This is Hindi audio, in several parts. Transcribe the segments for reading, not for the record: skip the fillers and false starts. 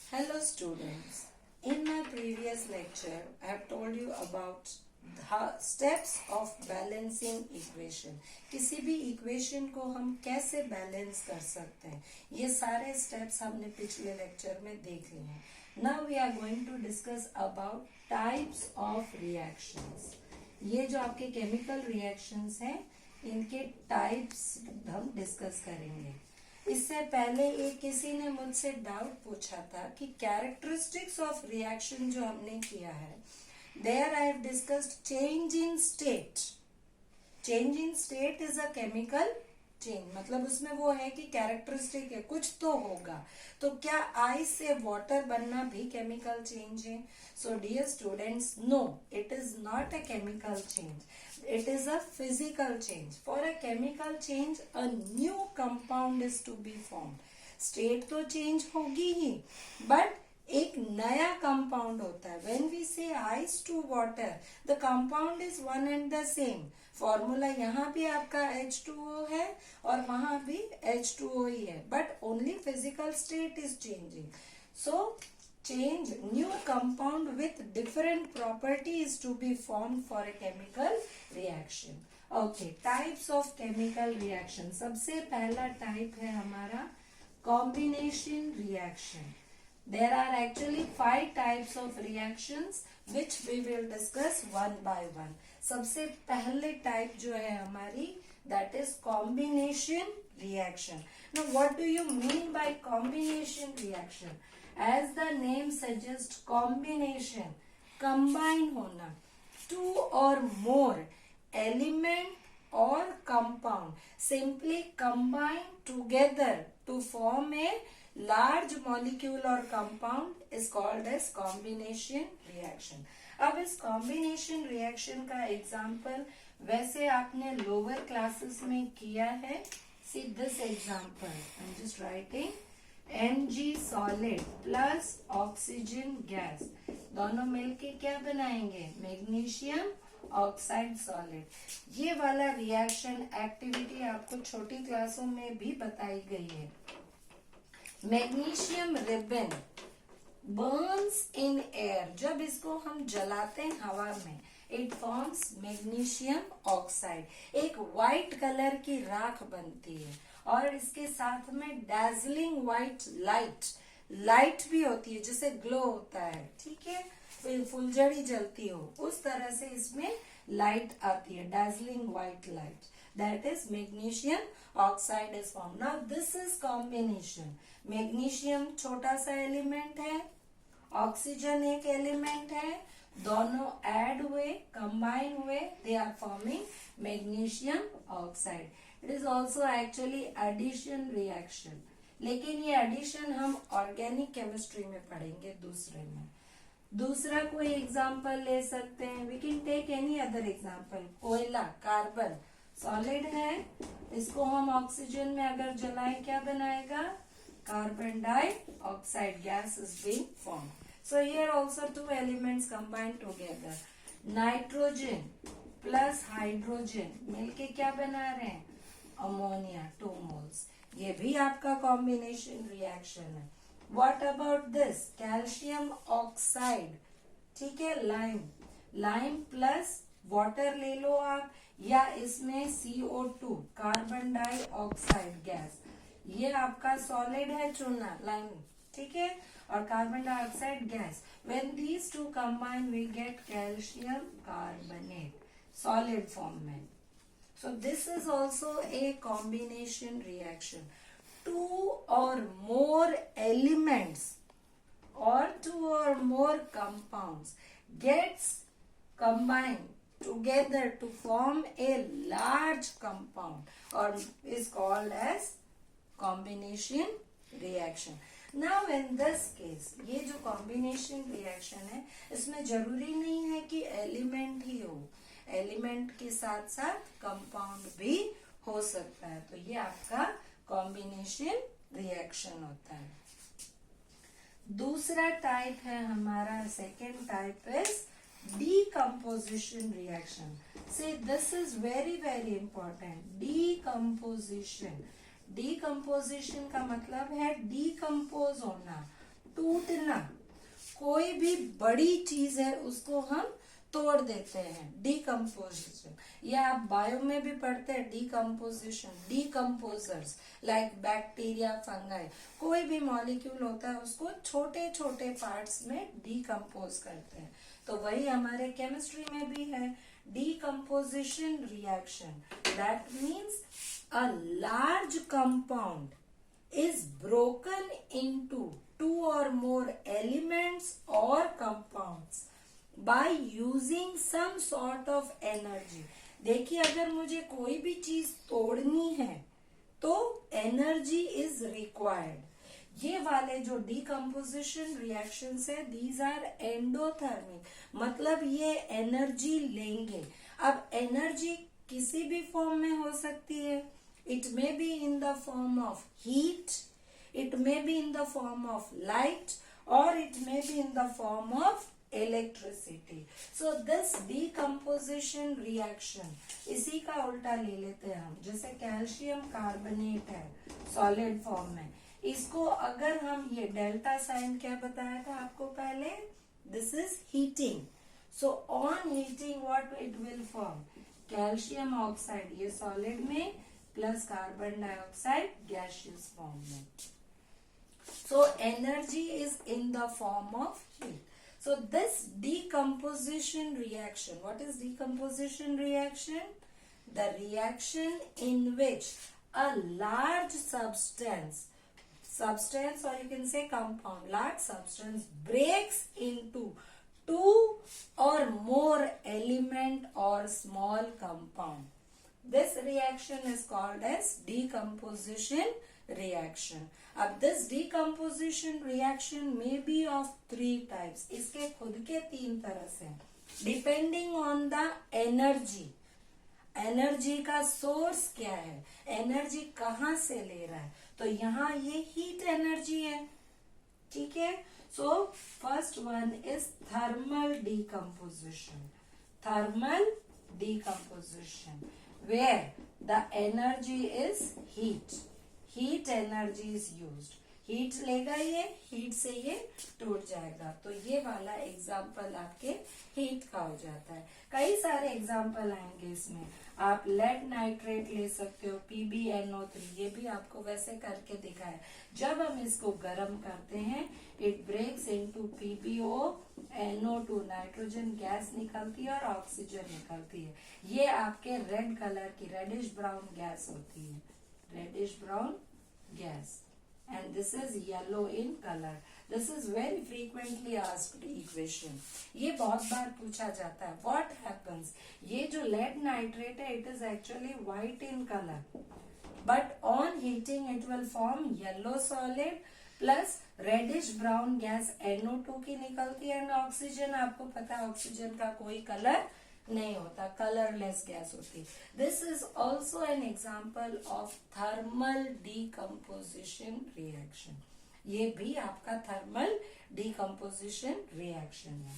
Hello students, in my previous lecture I have told you about the steps of balancing equation. किसी भी equation को हम कैसे balance कर सकते हैं, ये सारे steps हमने पिछले lecture में देख लिए हैं. Now we are going to discuss about types of reactions. ये जो आपके chemical reactions हैं, इनके types हम discuss करेंगे. इससे पहले एक किसी ने मुझसे डाउट पूछा था कि कैरेक्टरिस्टिक्स ऑफ रिएक्शन जो हमने किया है, there I have discussed change in state. Change in state is a chemical change, मतलब उसमें वो है कि कैरेक्टरिस्टिक है, कुछ तो होगा. तो क्या आइस से वाटर बनना भी केमिकल चेंज है? So dear students, no, it is not a chemical change. It is a physical change. For a chemical change, a new compound is to be formed. State तो change होगी ही, but एक नया compound होता है. When we say ice to water, the compound is one and the same. Formula यहाँ भी आपका H2O है और वहाँ भी H2O ही है, but only physical state is changing. So change, new compound with different properties to be formed for a chemical reaction. Okay, types of chemical reaction. सबसे पहला type है हमारा combination reaction. There are actually 5 types of reactions which we will discuss one by one. सबसे पहले type जो है हमारी, that is combination reaction. Now what do you mean by combination reaction? As the name suggests, combination, combine होना, two or more element or compound simply combine together to form a large molecule or compound is called as combination reaction. अब इस combination reaction का example वैसे आपने lower classes में किया है. See this example, I'm just writing. Mg solid plus oxygen gas, दोनों मिलके क्या बनाएंगे? Magnesium oxide solid. ये वाला रिएक्शन एक्टिविटी आपको छोटी क्लासों में भी बताई गई है. Magnesium ribbon Burns in air. जब इसको हम जलाते हैं हवा में, इट फॉर्म्स मैग्नीशियम ऑक्साइड. एक व्हाइट कलर की राख बनती है और इसके साथ में डैजलिंग व्हाइट लाइट भी होती है, जिसे ग्लो होता है. ठीक है, फुलझड़ी जलती हो उस तरह से इसमें लाइट आती है, dazzling white light. That is magnesium oxide is form. Now this is combination. Magnesium छोटा सा एलिमेंट है, ऑक्सीजन एक एलिमेंट है, दोनों ऐड हुए, कंबाइन हुए, they are forming magnesium oxide. It is also actually addition reaction. लेकिन ये addition हम organic chemistry में पढ़ेंगे दूसरे में. दूसरा कोई एग्जाम्पल ले सकते हैं. We can take any other example. कोयला, कार्बन सॉलिड है, इसको हम ऑक्सीजन में अगर जलाएं क्या बनाएगा? Carbon dioxide gas is being formed. So here also two elements combined together. Nitrogen plus hydrogen मिलके क्या बना रहे हैं? Ammonia 2 moles. ये भी आपका कॉम्बिनेशन रिएक्शन है. What about this? Calcium oxide, ठीक है, लाइम प्लस वाटर ले लो आप, या इसमें CO2 कार्बन डाइऑक्साइड गैस, ये आपका सॉलिड है चूना, लाइम, ठीक है, और carbon dioxide gas. When these two combine we get calcium carbonate solid form में. So this is also a combination reaction. Two or more elements or two or more compounds gets combined together to form a large compound or is called as combination reaction. Now in this case, ये जो combination reaction है, इसमें जरूरी नहीं है कि element ही हो, एलिमेंट के साथ साथ कंपाउंड भी हो सकता है. तो ये आपका कॉम्बिनेशन रिएक्शन होता है. दूसरा टाइप है हमारा, second type is decomposition reaction. So this is very very important. Decomposition का मतलब है डीकम्पोज होना, टूटना, कोई भी बड़ी चीज है उसको हम तोड़ देते हैं, डिकम्पोजिशन। या आप बायो में भी पढ़ते हैं decomposition, decomposers like bacteria, fungi, कोई भी मॉलिक्यूल होता है उसको छोटे छोटे पार्ट्स में डिकम्पोज करते हैं। तो वही हमारे केमिस्ट्री में भी है, decomposition reaction. That means a large compound is broken into two or more elements or compounds by using some sort of energy। देखिए, अगर मुझे कोई भी चीज तोड़नी है तो एनर्जी इज रिक्वायर्ड। ये वाले जो डिकम्पोजिशन रिएक्शंस है, दीज आर एंडोथर्मिक, मतलब ये एनर्जी लेंगे। अब एनर्जी किसी भी फॉर्म में हो सकती है। It may be in the form of heat, it may be in the form of light, or it may be in the form of electricity. So this decomposition reaction, इसी का उल्टा ले लेते हैं हम। जैसे कैल्शियम कार्बोनेट है सॉलिड फॉर्म में, इसको अगर हम, ये डेल्टा साइन क्या बताया था आपको पहले, this is heating. So on heating what it will form, calcium oxide, ये सॉलिड में, plus carbon dioxide gaseous form में। So energy is in the form of heat. So this decomposition reaction, what is decomposition reaction? The reaction in which a large substance or you can say compound, large substance breaks into two or more element or small compound. This reaction is called as decomposition reaction. अब this decomposition reaction may be of three types. इसके खुद के तीन तरह से, depending on the energy. Energy का सोर्स क्या है, एनर्जी कहाँ से ले रहा है, तो यहाँ ये हीट एनर्जी है, ठीक है। So first one is thermal decomposition. Thermal decomposition where the energy is heat, heat energy is used, heat लेगा ये, हीट से ये टूट जाएगा। तो ये वाला एग्जाम्पल आपके हीट का हो जाता है। कई सारे एग्जाम्पल आएंगे इसमें, आप लेड नाइट्रेट ले सकते हो, PbNO3, ये भी आपको वैसे करके दिखाया। जब हम इसको गर्म करते हैं, it breaks into PbONO2, nitrogen gas निकलती है और ऑक्सीजन निकलती है। ये आपके रेड कलर की, रेडिश ब्राउन गैस होती है, reddish brown gas, and this is yellow in color. This is very frequently asked equation. ये बहुत बार पूछा जाता है। What happens? ये जो lead nitrate है, it is actually white in color, but on heating it will form yellow solid plus reddish brown gas NO2 की निकलती है, and oxygen, आपको पता है ऑक्सीजन का कोई कलर नहीं होता, कलरलेस गैस होती। This is also an example of thermal decomposition reaction. ये भी आपका थर्मल डिकम्पोजिशन रिएक्शन है।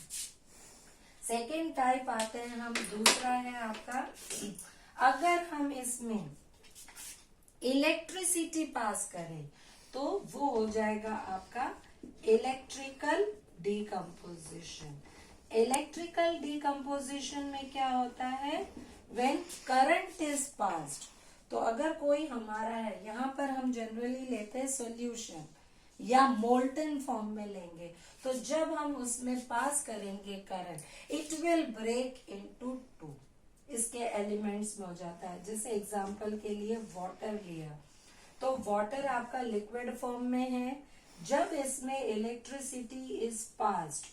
सेकेंड टाइप आते हैं हम, दूसरा है आपका, अगर हम इसमें इलेक्ट्रिसिटी पास करें तो वो हो जाएगा आपका इलेक्ट्रिकल डिकम्पोजिशन। इलेक्ट्रिकल डिकम्पोजिशन में क्या होता है, व्हेन करंट इज पास्ड, तो अगर कोई हमारा है, यहाँ पर हम जनरली लेते हैं सॉल्यूशन या मोल्टन फॉर्म में लेंगे, तो जब हम उसमें पास करेंगे current, it will break into two, इसके एलिमेंट्स में हो जाता है। जैसे एग्जांपल के लिए वाटर लिया, तो वाटर आपका लिक्विड फॉर्म में है, जब इसमें electricity is passed,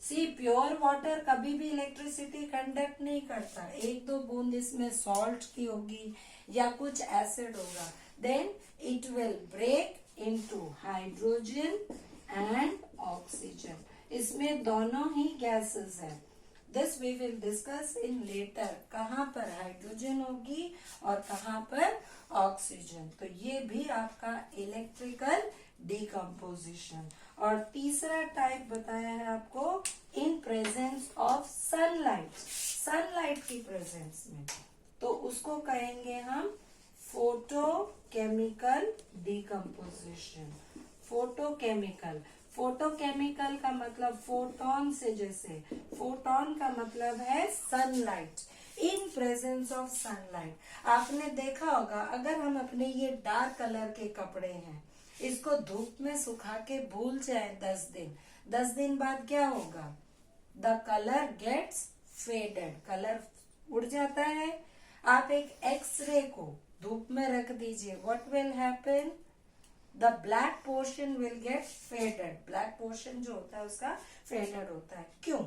see pure water कभी भी इलेक्ट्रिसिटी कंडक्ट नहीं करता, एक दो बूंद इसमें सॉल्ट की होगी या कुछ एसिड होगा, then it will break into hydrogen and oxygen. इसमें दोनों ही गैसेस हैं। This we will discuss in later, कहाँ पर हाइड्रोजन होगी और कहाँ पर ऑक्सीजन। तो ये भी आपका इलेक्ट्रिकल डिकम्पोजिशन। और तीसरा टाइप बताया है आपको, in presence of sunlight, sunlight की प्रेजेंस में, तो उसको कहेंगे हम फोटोकेमिकल डिकम्पोजिशन। फोटोकेमिकल। फोटोकेमिकल का मतलब फोटोन से, जैसे फोटोन का मतलब है sunlight, in presence of sunlight. आपने देखा होगा, अगर हम अपने ये डार्क कलर के कपड़े हैं, इसको धूप में सुखा के भूल जाए 10 दिन बाद क्या होगा? The colour gets faded, colour उड़ जाता है। आप एक एक्सरे को धूप में रख दीजिए, what will happen? The black portion will get faded, black portion जो होता है उसका फेडेड होता है। क्यों?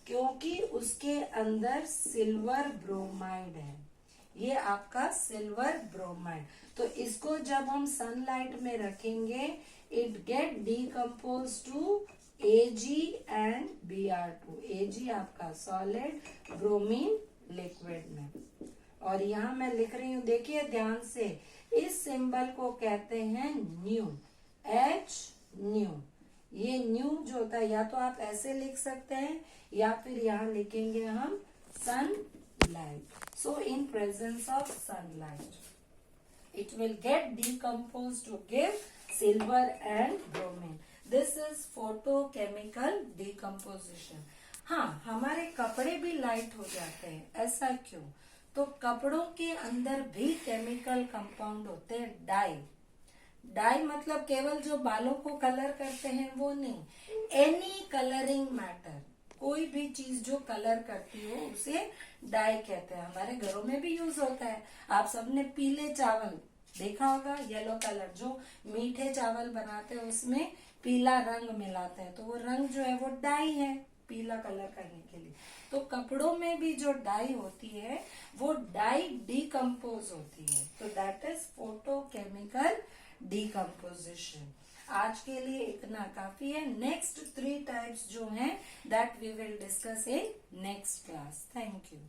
क्योंकि उसके अंदर सिल्वर ब्रोमाइड है, ये आपका सिल्वर ब्रोमाइड। तो इसको जब हम सनलाइट में रखेंगे, it get decompose to Ag and Br2। Ag आपका सॉलिड, ब्रोमीन लिक्विड में। और यहाँ मैं लिख रही हूँ, देखिए ध्यान से, इस सिंबल को कहते हैं न्यू, H न्यू। ये न्यू जो होता है, या तो आप ऐसे लिख सकते हैं या फिर यहाँ लिखेंगे हम sunlight. So in presence of sunlight it will get decomposed to give silver and bromine. This is photochemical decomposition. हाँ, हमारे कपड़े भी लाइट हो जाते हैं, ऐसा क्यों? तो कपड़ों के अंदर भी केमिकल कंपाउंड होते हैं, डाई। डाई मतलब केवल जो बालों को कलर करते हैं वो नहीं, एनी कलरिंग मैटर, कोई भी चीज जो कलर करती हो उसे डाई कहते हैं। हमारे घरों में भी यूज होता है। आप सबने पीले चावल देखा होगा, येलो कलर, जो मीठे चावल बनाते हैं उसमें पीला रंग मिलाते हैं, तो वो रंग जो है वो डाई है, पीला कलर करने के लिए। तो कपड़ों में भी जो डाई होती है वो डाई डीकम्पोज होती है, तो दैट इज फोटोकेमिकल डीकम्पोजिशन। आज के लिए इतना काफी है। नेक्स्ट 3 टाइप्स जो हैं that we will discuss in next class. Thank you.